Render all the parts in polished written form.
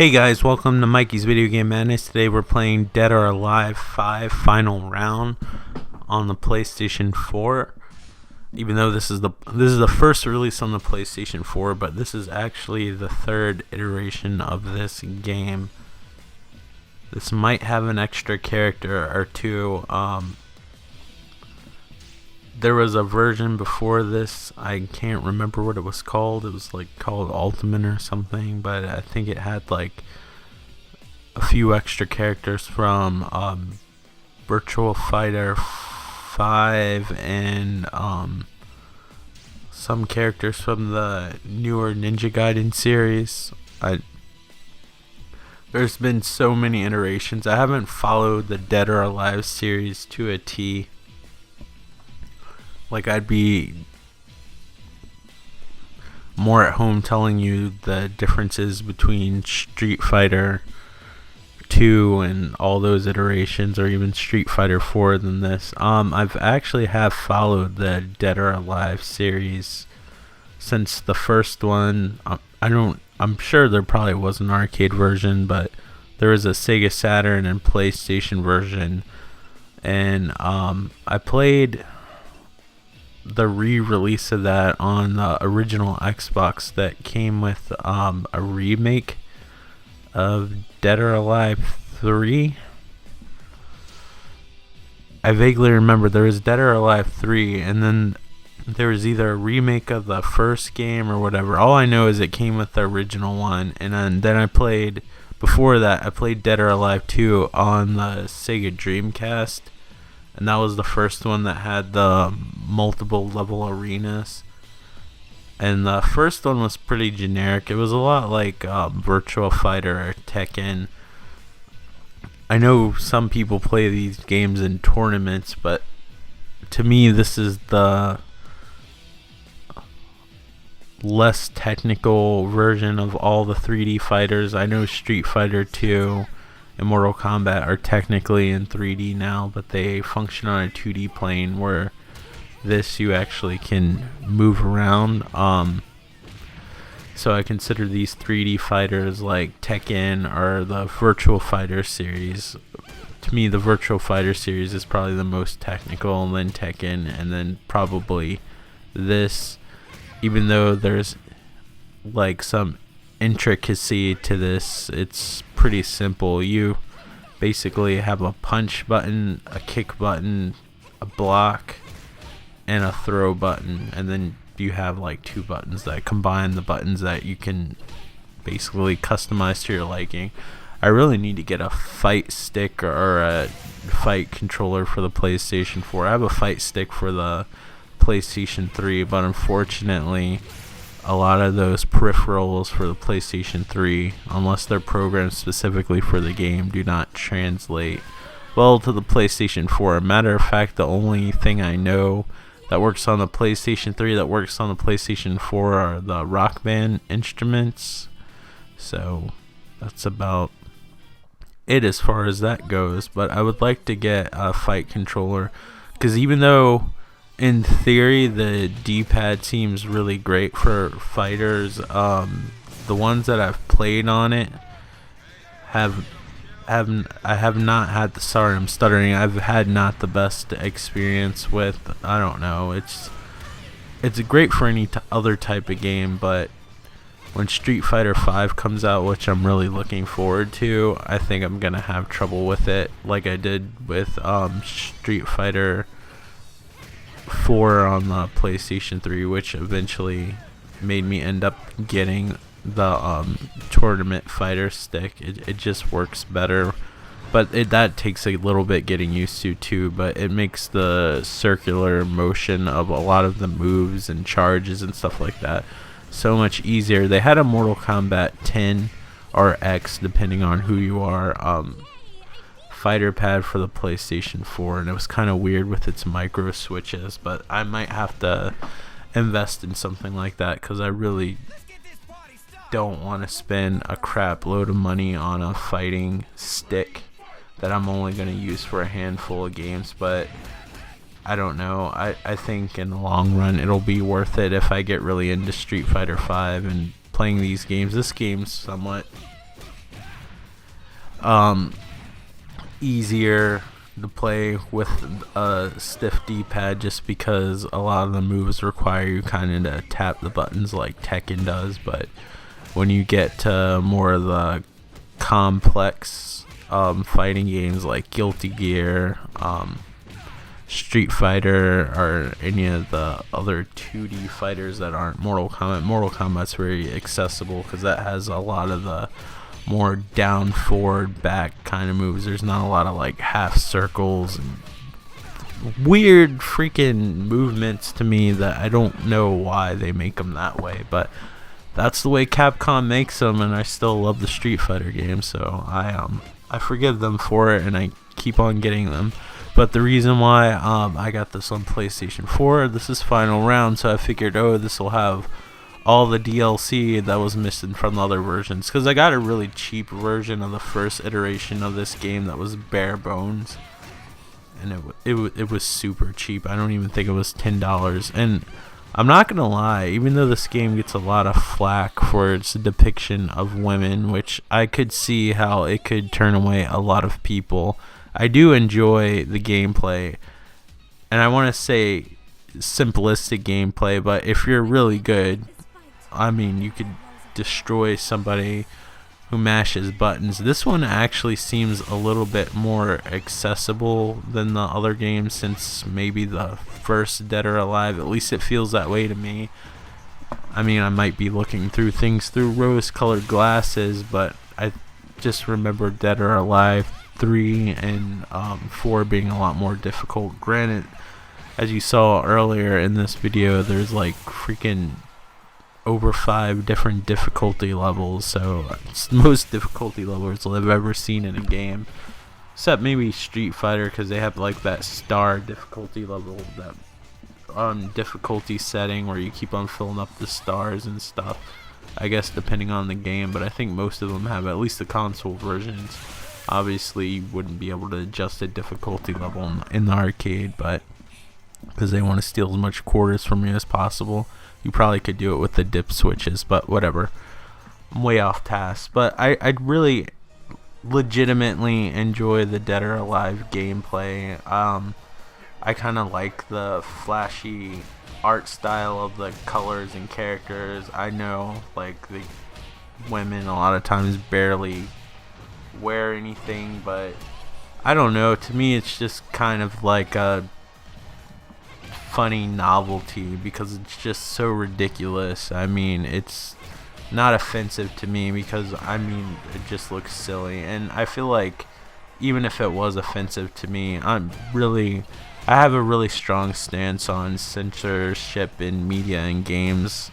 Hey guys, welcome to Mikey's Video Game Madness. Today we're playing Dead or Alive 5 Final Round on the PlayStation 4. Even though this is the first release on the PlayStation 4, but this is actually the third iteration of this game. This might have an extra character or two. There was a version before this. I can't remember what it was called. It was like called Ultimate or something, but I think it had like a few extra characters from Virtual Fighter 5 and some characters from the newer Ninja Gaiden series. There's been so many iterations. I haven't followed the Dead or Alive series to a T. Like, I'd be more at home telling you the differences between Street Fighter 2 and all those iterations, or even Street Fighter 4 than this. I've actually have followed the Dead or Alive series since the first one. I'm sure there probably was an arcade version, but there was a Sega Saturn and PlayStation version, and I played the re-release of that on the original Xbox that came with a remake of Dead or Alive 3. I vaguely remember there was Dead or Alive 3, and then there was either a remake of the first game or whatever. All I know is it came with the original one, and then I played, before that, I played Dead or Alive 2 on the Sega Dreamcast. And that was the first one that had the multiple level arenas. And the first one was pretty generic. It was a lot like Virtual Fighter or Tekken. I know some people play these games in tournaments, but to me this is the less technical version of all the 3D fighters. I know Street Fighter 2 and Mortal Kombat are technically in 3D now, but they function on a 2D plane, where this you actually can move around. So I consider these 3D fighters like Tekken or the Virtual Fighter series. To me, the Virtual Fighter series is probably the most technical, and then Tekken, and then probably this, even though there's like some intricacy to this. It's pretty simple. You basically have a punch button, a kick button, a block, and a throw button, and then you have like two buttons that combine the buttons that you can basically customize to your liking. I really need to get a fight stick or a fight controller for the PlayStation 4. I have a fight stick for the PlayStation 3, but unfortunately a lot of those peripherals for the PlayStation 3, unless they're programmed specifically for the game, do not translate well to the PlayStation 4. A matter of fact, the only thing I know that works on the PlayStation 3 that works on the PlayStation 4 are the Rock Band instruments. So that's about it as far as that goes. But I would like to get a fight controller, because even though in theory the D-pad seems really great for fighters, the ones that I've played on it I have not had the, sorry, I'm stuttering, I've had not the best experience with. I don't know, it's great for any other type of game, but when Street Fighter 5 comes out, which I'm really looking forward to, I think I'm gonna have trouble with it, like I did with Street Fighter 4 on the PlayStation 3, which eventually made me end up getting the tournament fighter stick. It just works better, but that takes a little bit getting used to too, but it makes the circular motion of a lot of the moves and charges and stuff like that so much easier. They had a Mortal Kombat 10 or X, depending on who you are, fighter pad for the PlayStation 4, and it was kind of weird with its micro switches, but I might have to invest in something like that, because I really don't want to spend a crap load of money on a fighting stick that I'm only going to use for a handful of games. But I don't know, I think in the long run it'll be worth it if I get really into Street Fighter 5 and playing these games. This game's somewhat easier to play with a stiff D-pad, just because a lot of the moves require you kind of to tap the buttons like Tekken does. But when you get to more of the complex fighting games like Guilty Gear, Street Fighter, or any of the other 2D fighters that aren't Mortal Kombat's very accessible because that has a lot of the more down, forward, back kind of moves. There's not a lot of like half circles and weird freaking movements to me that I don't know why they make them that way, but that's the way Capcom makes them, and I still love the Street Fighter games, so I forgive them for it and I keep on getting them. But the reason why I got this on PlayStation 4, this is final round, so I figured, oh, this will have all the DLC that was missing from the other versions, because I got a really cheap version of the first iteration of this game that was bare bones, and it was super cheap. I don't even think it was $10. And I'm not gonna lie, even though this game gets a lot of flack for its depiction of women, which I could see how it could turn away a lot of people, I do enjoy the gameplay, and I want to say simplistic gameplay, but if you're really good, I mean, you could destroy somebody who mashes buttons. This one actually seems a little bit more accessible than the other games, since maybe the first Dead or Alive, at least it feels that way to me. I mean, I might be looking through things through rose-colored glasses, but I just remember Dead or Alive 3 and 4 being a lot more difficult. Granted, as you saw earlier in this video, there's like freaking over 5 different difficulty levels, so it's the most difficulty levels I've ever seen in a game, except maybe Street Fighter, because they have like that star difficulty level, that difficulty setting where you keep on filling up the stars and stuff, I guess depending on the game, but I think most of them have, at least the console versions. Obviously you wouldn't be able to adjust the difficulty level in the arcade, but because they want to steal as much quarters from you as possible, you probably could do it with the dip switches, but whatever. I'm way off task. But I'd really legitimately enjoy the Dead or Alive gameplay. I kind of like the flashy art style of the colors and characters. I know like the women a lot of times barely wear anything, but I don't know, to me it's just kind of like a funny novelty because it's just so ridiculous. I mean, it's not offensive to me because I mean it just looks silly, and I feel like even if it was offensive to me, I have a really strong stance on censorship in media and games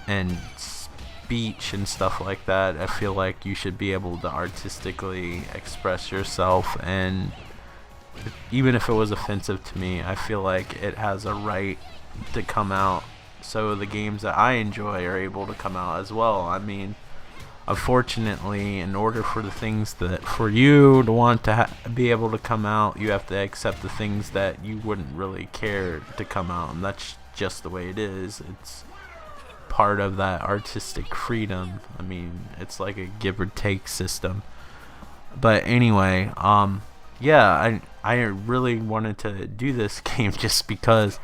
and speech and stuff like that. I feel like you should be able to artistically express yourself, and even if it was offensive to me, I feel like it has a right to come out, so the games that I enjoy are able to come out as well. I mean, unfortunately, in order for the things that for you to want to be able to come out, you have to accept the things that you wouldn't really care to come out, and that's just the way it is. It's part of that artistic freedom. I mean, it's like a give or take system. But anyway, yeah, I really wanted to do this game just because,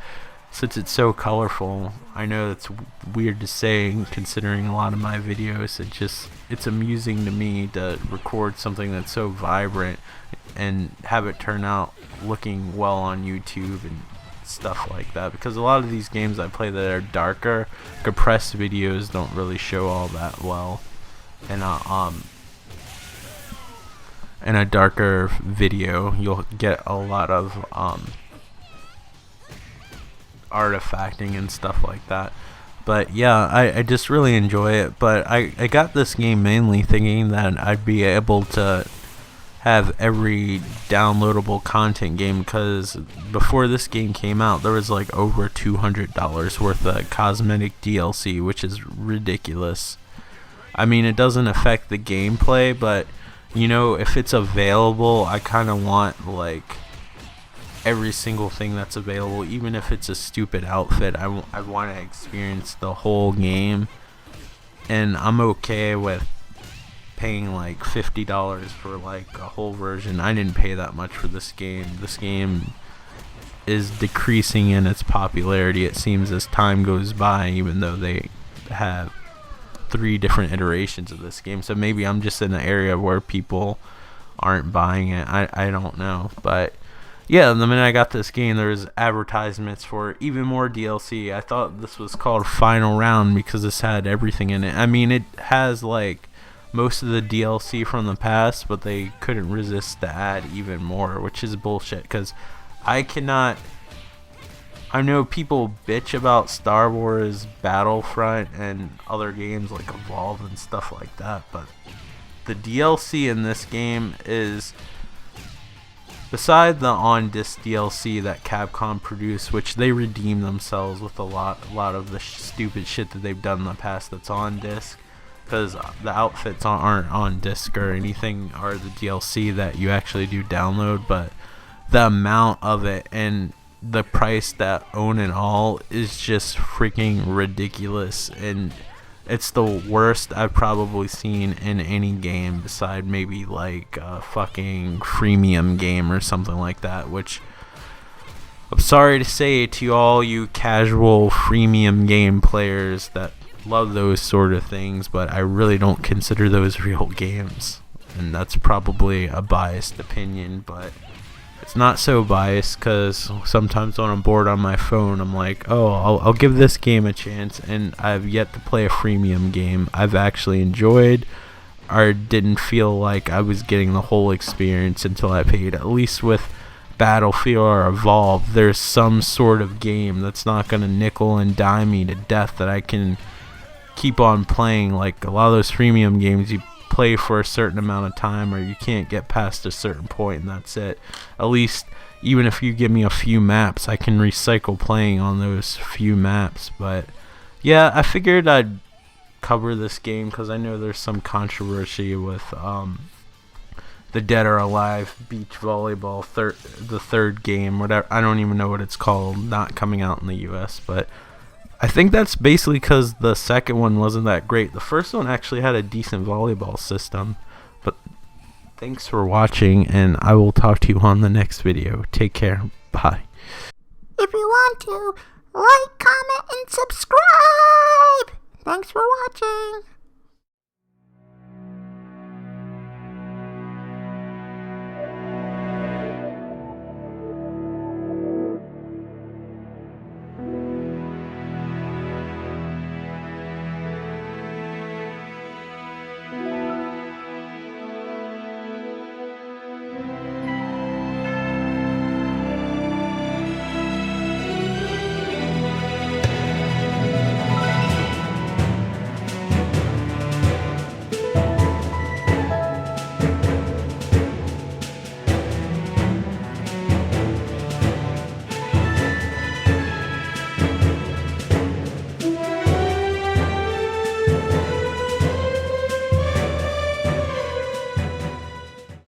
since it's so colorful. I know it's weird to say considering a lot of my videos. It's amusing to me to record something that's so vibrant and have it turn out looking well on YouTube and stuff like that, because a lot of these games I play that are darker, compressed videos don't really show all that well, and in a darker video you'll get a lot of artifacting and stuff like that. But yeah, I just really enjoy it. But I got this game mainly thinking that I'd be able to have every downloadable content game, because before this game came out there was like over $200 worth of cosmetic DLC, which is ridiculous. I mean, it doesn't affect the gameplay, but you know, if it's available, I kind of want like every single thing that's available, even if it's a stupid outfit. I want to experience the whole game, and I'm okay with paying like $50 for like a whole version. I didn't pay that much for this game. This game is decreasing in its popularity, it seems, as time goes by, even though they have 3 different iterations of this game. So maybe I'm just in an area where people aren't buying it. I don't know. But yeah, the minute I got this game, there was advertisements for even more DLC. I thought this was called Final Round because this had everything in it. I mean, it has like most of the DLC from the past, but they couldn't resist to add even more, which is bullshit, because I know people bitch about Star Wars Battlefront and other games like Evolve and stuff like that, but the DLC in this game is, beside the on-disc DLC that Capcom produced, which they redeem themselves with a lot of the stupid shit that they've done in the past that's on disc, because the outfits aren't on disc or anything, or the DLC that you actually do download, but the amount of it and the price that own and all is just freaking ridiculous, and it's the worst I've probably seen in any game beside maybe like a fucking freemium game or something like that, which I'm sorry to say to all you casual freemium game players that love those sort of things, but I really don't consider those real games, and that's probably a biased opinion, but it's not so biased, because sometimes when I'm bored on my phone, I'm like, oh, I'll give this game a chance, and I've yet to play a freemium game I've actually enjoyed or didn't feel like I was getting the whole experience until I paid. At least with Battlefield or Evolve, there's some sort of game that's not going to nickel and dime me to death that I can keep on playing. Like a lot of those freemium games, you play for a certain amount of time, or you can't get past a certain point and that's it. At least even if you give me a few maps, I can recycle playing on those few maps. But yeah, I figured I'd cover this game because I know there's some controversy with the Dead or Alive beach volleyball the third game, whatever, I don't even know what it's called, not coming out in the US, but I think that's basically because the second one wasn't that great. The first one actually had a decent volleyball system. But thanks for watching, and I will talk to you on the next video. Take care. Bye. If you want to, like, comment, and subscribe. Thanks for watching.